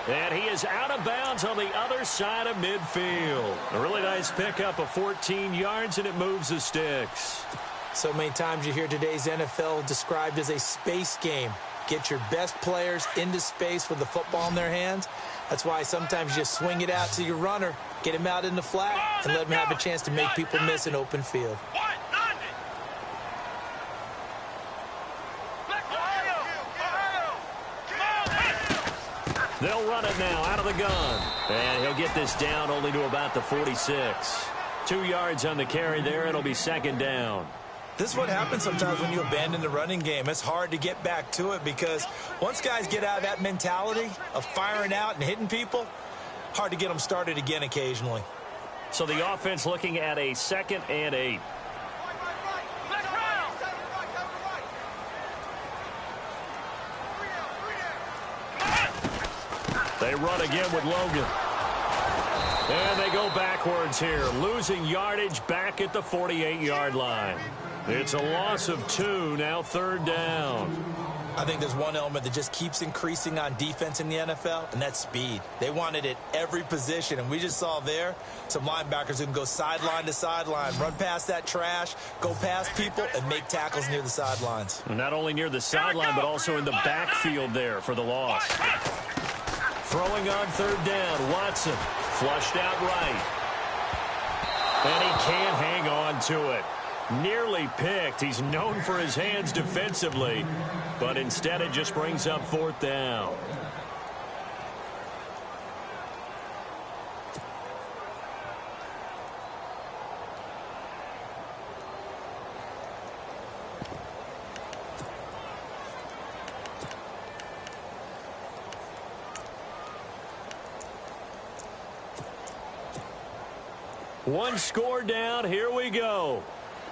And he is out of bounds on the other side of midfield. A really nice pickup of 14 yards, and it moves the sticks. So many times you hear today's NFL described as a space game. Get your best players into space with the football in their hands. That's why sometimes you just swing it out to your runner, get him out in the flat, and let him have a chance to make people miss an open field. They'll run it now out of the gun. And he'll get this down only to about the 46. 2 yards on the carry there. It'll be 2nd down. This is what happens sometimes when you abandon the running game. It's hard to get back to it because once guys get out of that mentality of firing out and hitting people, hard to get them started again occasionally. So the offense looking at a 2nd and 8. They run again with Logan. And they go backwards here, losing yardage back at the 48-yard line. It's a loss of 2, now 3rd down. I think there's one element that just keeps increasing on defense in the NFL, and that's speed. They want it at every position, and we just saw there some linebackers who can go sideline to sideline, run past that trash, go past people, and make tackles near the sidelines. Not only near the sideline, but also in the backfield there for the loss. Throwing on 3rd down, Watson flushed out right. And he can't hang on to it. Nearly picked. He's known for his hands defensively, but instead it just brings up 4th down. One score down. Here we go.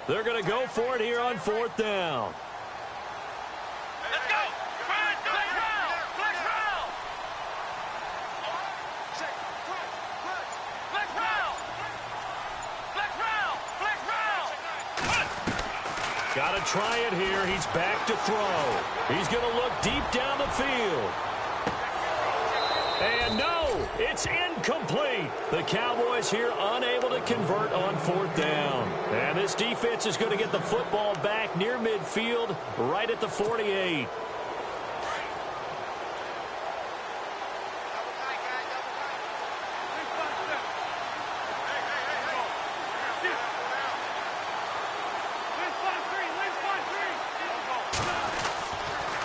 They're going to go for it here on 4th down. Let's go. Flex round. Flex round. Flex round. Flex round. Flex round. Got to try it here. He's back to throw. He's going to look deep down the field. And no, it's incomplete. The Cowboys here unable to convert on 4th down. And this defense is going to get the football back near midfield, right at the 48.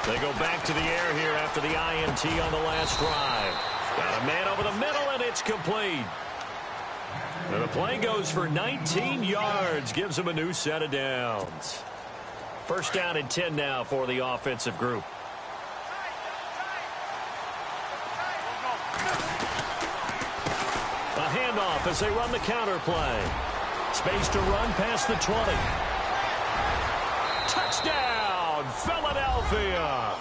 They go back to the air here after the INT on the last drive. Got a man over the middle, and it's complete. And the play goes for 19 yards, gives them a new set of downs. 1st down and 10 now for the offensive group. A handoff as they run the counter play. Space to run past the 20. Touchdown, Philadelphia.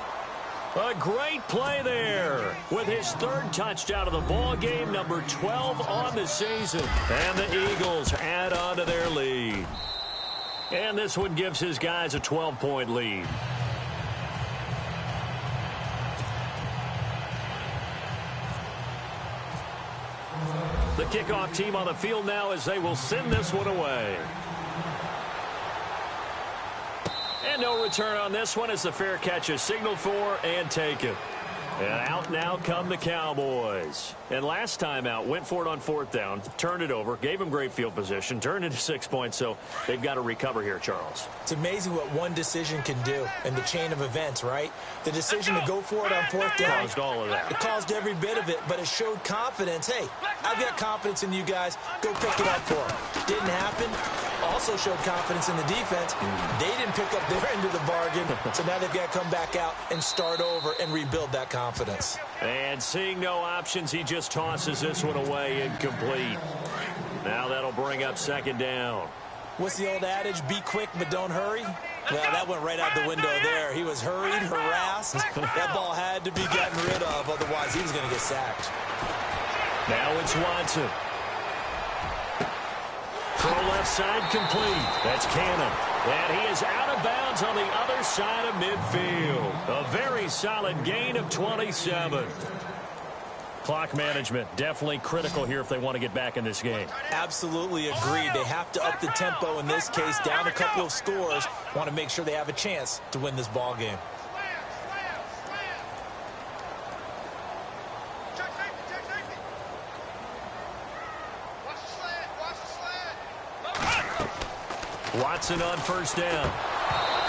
A great play there with his third touchdown of the ball game, number 12 on the season. And the Eagles add on to their lead. And this one gives his guys a 12-point lead. The kickoff team on the field now as they will send this one away. And no return on this one as the fair catch is signaled for and taken. And out now come the Cowboys. And last time out, went for it on fourth down, turned it over, gave them great field position, turned it to 6 points, so they've got to recover here, Charles. It's amazing what one decision can do in the chain of events, right? The decision to go for it on fourth down. Caused all of that. It caused every bit of it, but it showed confidence. Hey, I've got confidence in you guys. Go pick it up for them. Didn't happen. Also showed confidence in the defense. They didn't pick up their end of the bargain, so now they've got to come back out and start over and rebuild that confidence. And seeing no options, he just tosses this one away incomplete. Now that'll bring up second down. What's the old adage? Be quick, but don't hurry. Well, that went right out the window there. He was hurried, harassed. That ball had to be gotten rid of, otherwise he was going to get sacked. Now it's Watson. Throw left side complete. That's Cannon. And he is out of bounds on the other side of midfield. A very solid gain of 27. Clock management definitely critical here if they want to get back in this game. Absolutely agreed. They have to up the tempo in this case, down a couple of scores. Want to make sure they have a chance to win this ball game. Watson on first down.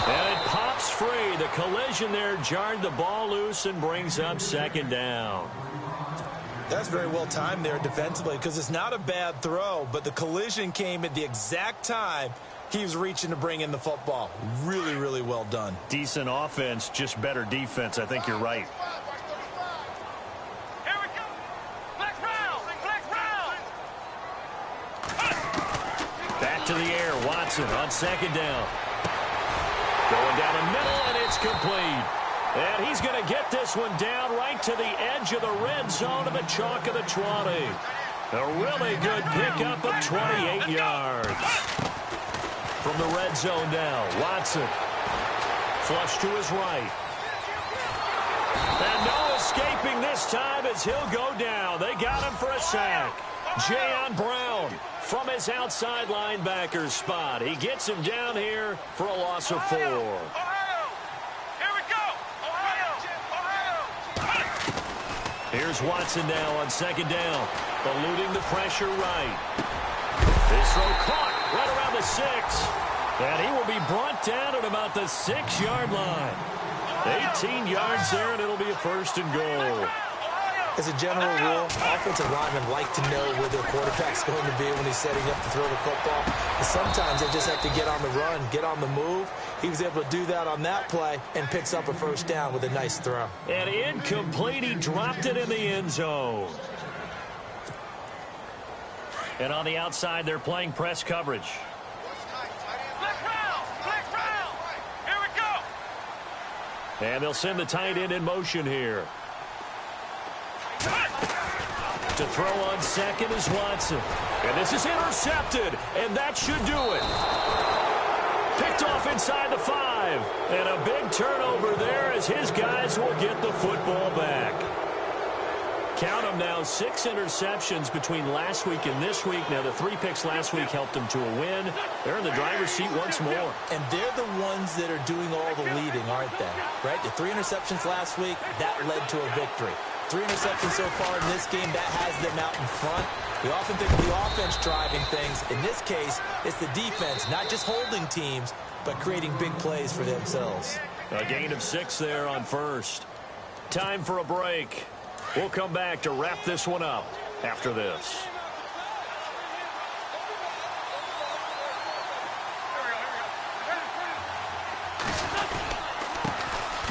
And it pops free. The collision there jarred the ball loose and brings up second down. That's very well timed there defensively because it's not a bad throw, but the collision came at the exact time he was reaching to bring in the football. Really, really well done. Decent offense, just better defense. I think you're right. Here we go. Flex round. Flex round. Back to the air. Watson on second down. Going down the middle, and it's complete. And he's going to get this one down right to the edge of the red zone of the chalk of the 20. A really good pickup of 28 yards. From the red zone now, Watson. Flush to his right. And no escaping this time as he'll go down. They got him for a sack. Jayon Brown from his outside linebacker spot. He gets him down here for a loss of 4. Here's Watson now on second down, eluding the pressure right. This throw caught right around the 6. And he will be brought down at about the 6-yard line. 18 yards there, and it'll be a first and goal. As a general rule, offensive linemen like to know where their quarterback's going to be when he's setting up to throw the football. But sometimes they just have to get on the run, get on the move. He was able to do that on that play and picks up a first down with a nice throw. And incomplete. He dropped it in the end zone. And on the outside, they're playing press coverage. Here we go. And they'll send the tight end in motion here. To throw on second is Watson. And this is intercepted, and that should do it. Picked off inside the 5. And a big turnover there as his guys will get the football back. Count them now, 6 interceptions between last week and this week. Now, the 3 picks last week helped them to a win. They're in the driver's seat once more. And they're the ones that are doing all the leading, aren't they? Right? The 3 interceptions last week, that led to a victory. 3 interceptions so far in this game, that has them out in front. We often think of the offense driving things. In this case, it's the defense, not just holding teams, but creating big plays for themselves. A gain of 6 there on first. Time for a break. We'll come back to wrap this one up after this.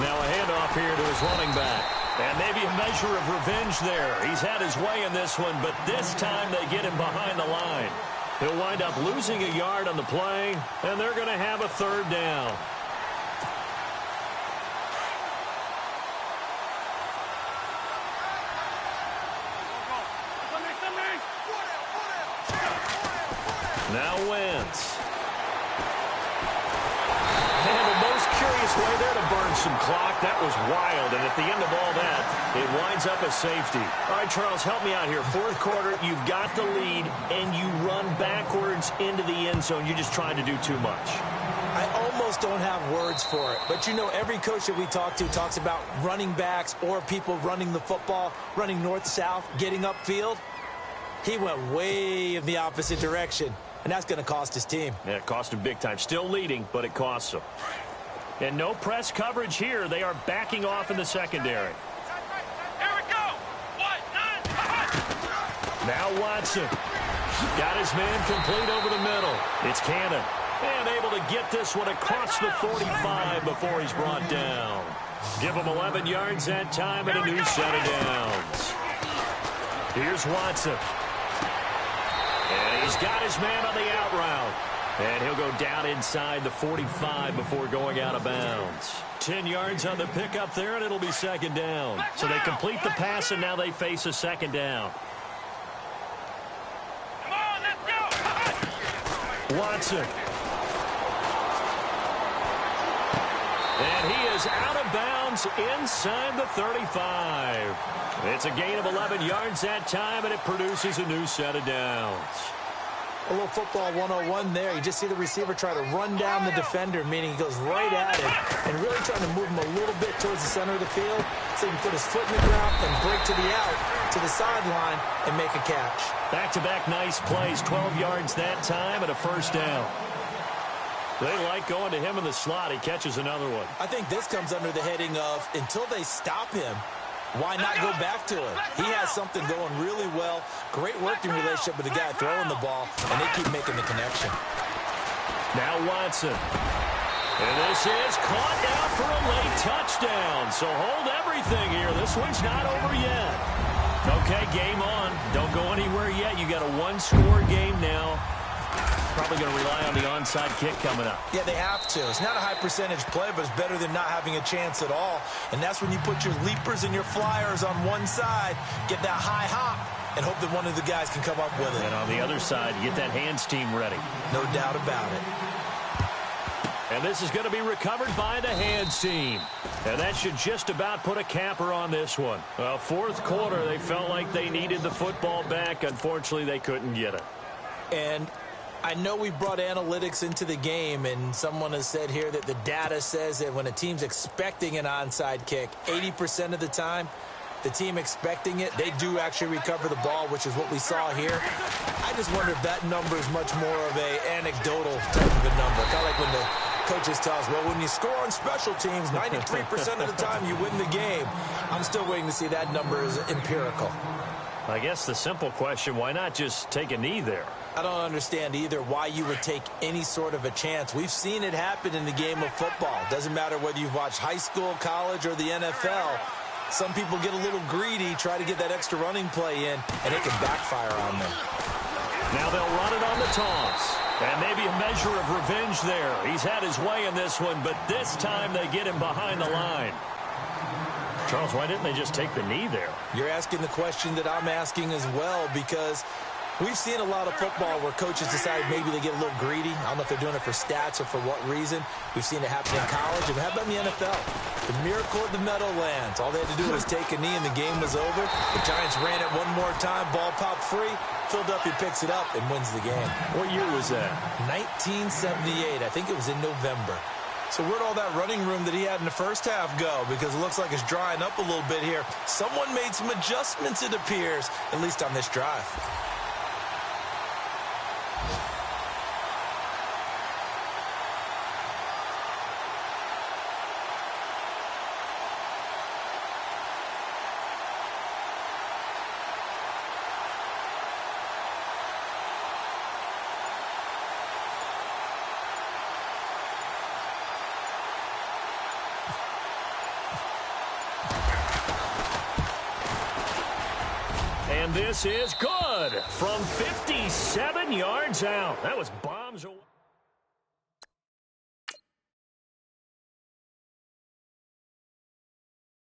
Now a handoff here to his running back. And maybe a measure of revenge there. He's had his way in this one, but this time they get him behind the line. He'll wind up losing a yard on the play, and they're going to have a third down. Now Wentz. And the most curious way there to burn some clock. That was wild. And at the end of all that, it winds up a safety. All right, Charles, help me out here. Fourth quarter, you've got the lead, and you run backwards into the end zone. You're just trying to do too much. I almost don't have words for it. But, you know, every coach that we talk to talks about running backs or people running the football, running north-south, getting upfield. He went way in the opposite direction. And that's going to cost his team. Yeah, it cost him big time. Still leading, but it costs him. And no press coverage here. They are backing off in the secondary. Here we go. 1-9. Now Watson. Got his man complete over the middle. It's Cannon. And able to get this one across the 45 before he's brought down. Give him 11 yards that time and a new set of downs. Here's Watson. And he's got his man on the out route. And he'll go down inside the 45 before going out of bounds. 10 yards on the pickup there, and it'll be second down. So they complete the pass, and now they face a second down. Come on, let's go. Watson. And he is out of bounds inside the 35. It's a gain of 11 yards that time, and it produces a new set of downs. A little football 101 there. You just see the receiver try to run down the defender, meaning he goes right at him and really trying to move him a little bit towards the center of the field so he can put his foot in the ground and break to the out, to the sideline, and make a catch. Back-to-back nice plays, 12 yards that time, and a first down. They like going to him in the slot. He catches another one. I think this comes under the heading of until they stop him, why not go back to him? He has something going really well. Great working relationship with the guy throwing the ball, and they keep making the connection. Now Watson. And this is caught down for a late touchdown. So hold everything here. This one's not over yet. Okay, game on. Don't go anywhere yet. You got a one-score game now. Probably going to rely on the onside kick coming up. Yeah, they have to. It's not a high percentage play, but it's better than not having a chance at all. And that's when you put your leapers and your flyers on one side, get that high hop, and hope that one of the guys can come up with it. And on the other side, get that hands team ready. No doubt about it. And this is going to be recovered by the hands team. And that should just about put a capper on this one. Well, fourth quarter, they felt like they needed the football back. Unfortunately, they couldn't get it. And I know we brought analytics into the game, and someone has said here that the data says that when a team's expecting an onside kick, 80% of the time, the team expecting it, they do actually recover the ball, which is what we saw here. I just wonder if that number is much more of an anecdotal type of a number. Kind of like when the coaches tell us, well, when you score on special teams, 93% of the time you win the game. I'm still waiting to see that number is empirical. I guess the simple question, why not just take a knee there? I don't understand either why you would take any sort of a chance. We've seen it happen in the game of football. Doesn't matter whether you've watched high school, college, or the NFL. Some people get a little greedy, try to get that extra running play in, and it can backfire on them. Now they'll run it on the toss. And maybe a measure of revenge there. He's had his way in this one, but this time they get him behind the line. Charles, why didn't they just take the knee there? You're asking the question that I'm asking as well, because we've seen a lot of football where coaches decide maybe they get a little greedy. I don't know if they're doing it for stats or for what reason. We've seen it happen in college, and how about in the NFL? The miracle at the Meadowlands. All they had to do was take a knee, and the game was over. The Giants ran it one more time. Ball popped free. Philadelphia picks it up and wins the game. What year was that? 1978. I think it was in November. So where'd all that running room that he had in the first half go? Because it looks like it's drying up a little bit here. Someone made some adjustments, it appears, at least on this drive. And this is good from 57 yards out. That was bombs away.